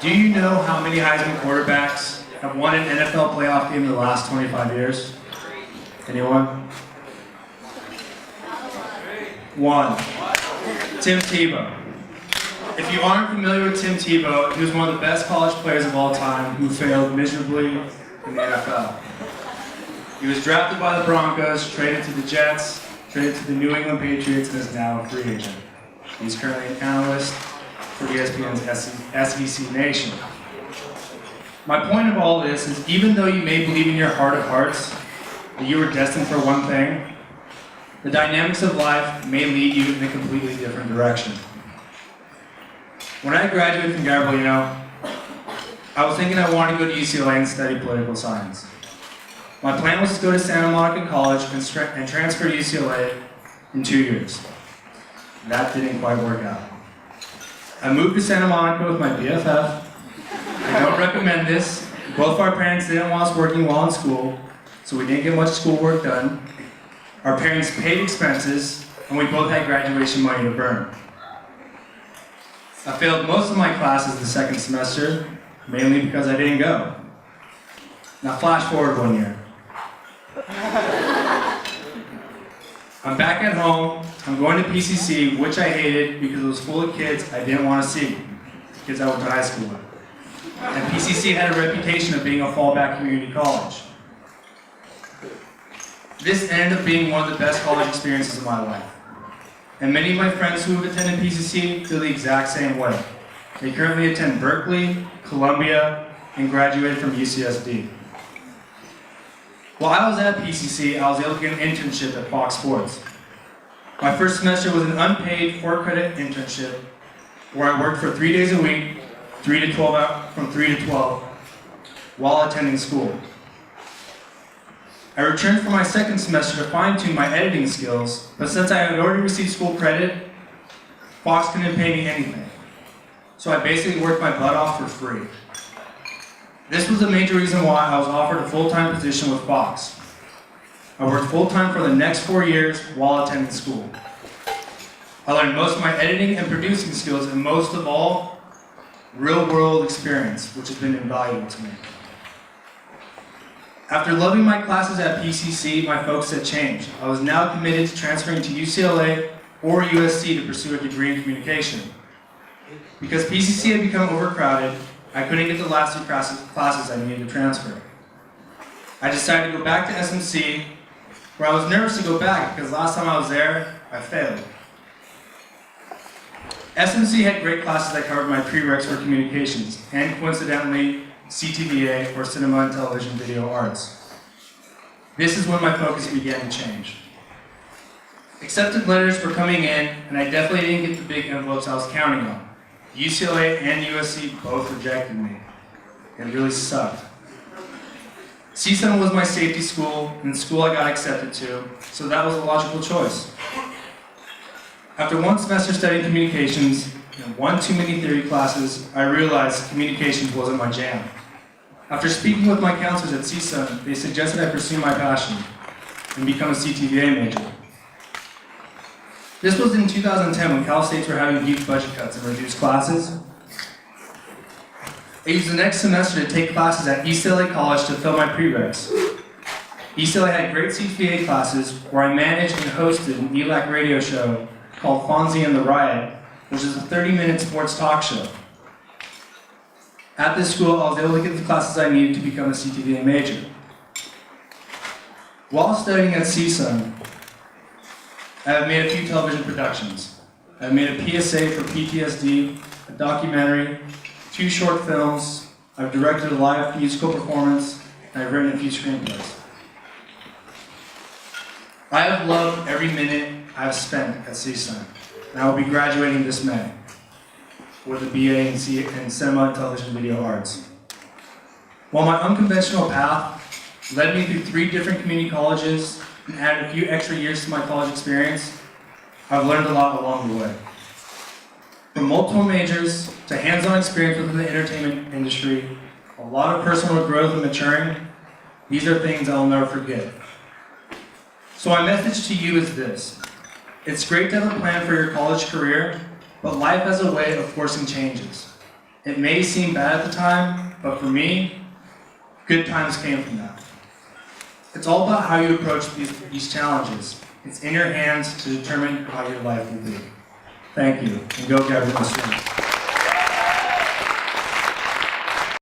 Do you know how many Heisman quarterbacks have won an NFL playoff game in the last 25 years? Anyone? One. Tim Tebow. If you aren't familiar with Tim Tebow, he was one of the best college players of all time who failed miserably in the NFL. He was drafted by the Broncos, traded to the Jets, traded to the New England Patriots, and is now a free agent. He's currently an analyst for ESPN's SEC Nation. My point of all this is, even though you may believe in your heart of hearts that you were destined for one thing, the dynamics of life may lead you in a completely different direction. When I graduated from Gabriel, I was thinking I wanted to go to UCLA and study political science. My plan was to go to Santa Monica College and transfer to UCLA in 2 years. That didn't quite work out. I moved to Santa Monica with my BFF. I don't recommend this. Both our parents didn't want us working while in school, so we didn't get much schoolwork done. Our parents paid expenses, and we both had graduation money to burn. I failed most of my classes the second semester, mainly because I didn't go. Now flash forward 1 year. I'm back at home. I'm going to PCC, which I hated because it was full of kids I didn't want to see, kids I went to high school with. And PCC had a reputation of being a fallback community college. This ended up being one of the best college experiences of my life. And many of my friends who have attended PCC feel the exact same way. They currently attend Berkeley, Columbia, and graduated from UCSD. While I was at PCC, I was able to get an internship at Fox Sports. My first semester was an unpaid 4-credit internship where I worked for 3 days a week, from 3 to 12, while attending school. I returned for my second semester to fine-tune my editing skills, but since I had already received school credit, Fox couldn't pay me anything. So I basically worked my butt off for free. This was a major reason why I was offered a full-time position with Fox. I worked full-time for the next 4 years while attending school. I learned most of my editing and producing skills, and most of all, real-world experience, which has been invaluable to me. After loving my classes at PCC, my focus had changed. I was now committed to transferring to UCLA or USC to pursue a degree in communication. Because PCC had become overcrowded, I couldn't get the last 2 classes I needed to transfer. I decided to go back to SMC, where I was nervous to go back because last time I was there, I failed. SMC had great classes that covered my prereqs for communications, and coincidentally, CTVA, or Cinema and Television Video Arts. This is when my focus began to change. Accepted letters were coming in, and I definitely didn't get the big envelopes I was counting on. UCLA and USC both rejected me. It really sucked. CSUN was my safety school, and the school I got accepted to, so that was a logical choice. After 1 semester studying communications and 1 too many theory classes, I realized communications wasn't my jam. After speaking with my counselors at CSUN, they suggested I pursue my passion and become a CTVA major. This was in 2010 when Cal States were having huge budget cuts and reduced classes. I used the next semester to take classes at East LA College to fill my prereqs. East LA had great CTVA classes where I managed and hosted an ELAC radio show called Fonzie and the Riot, which is a 30-minute sports talk show. At this school, I was able to get the classes I needed to become a CTVA major. While studying at CSUN, I have made a few television productions. I've made a PSA for PTSD, a documentary, 2 short films, I've directed a live musical performance, and I've written a few screenplays. I have loved every minute I have spent at CSUN, and I will be graduating this May with a BA in Cinema and Television Video Arts. While my unconventional path led me through 3 different community colleges and added a few extra years to my college experience, I've learned a lot along the way. From multiple majors to hands-on experience within the entertainment industry, a lot of personal growth and maturing, these are things I'll never forget. So my message to you is this. It's great to have a plan for your college career, but life has a way of forcing changes. It may seem bad at the time, but for me, good times came from that. It's all about how you approach these challenges. It's in your hands to determine how your life will be. Thank you, and go get it.